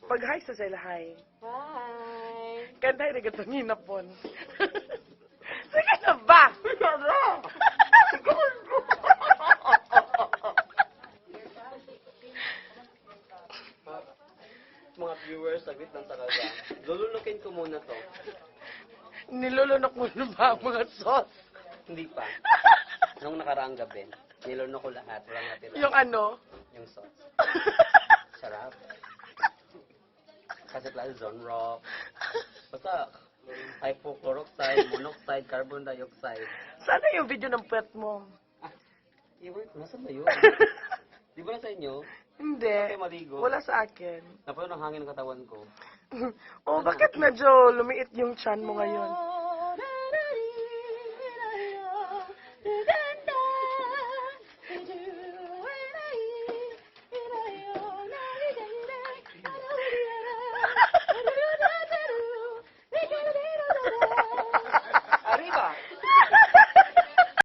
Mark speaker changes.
Speaker 1: Pag-hi sa sila, hi.
Speaker 2: Hi.
Speaker 1: Kanday na gatangin na pon. Sige na ba?
Speaker 2: Mga viewers, saglit lang talaga. Lulunukin ko muna to.
Speaker 1: Nilulunok mo na ba ang mga sauce?
Speaker 2: Hindi pa. Nung nakaraang gabi, nilunok ko lahat. Walang natira.
Speaker 1: Yung ano?
Speaker 2: Yung sauce. Sarap. Kasi lang zone rock. Basta, hypochloroxide, monoxide, carbon dioxide.
Speaker 1: Sana yung video ng pet mo?
Speaker 2: Iwan, nasa ba yun? Di ba nasa inyo?
Speaker 1: Hindi.
Speaker 2: Kayo maligo.
Speaker 1: Wala sa akin.
Speaker 2: Napuno ng hangin ng katawan ko.
Speaker 1: Oh, bakit medyo lumiit yung chan mo ngayon?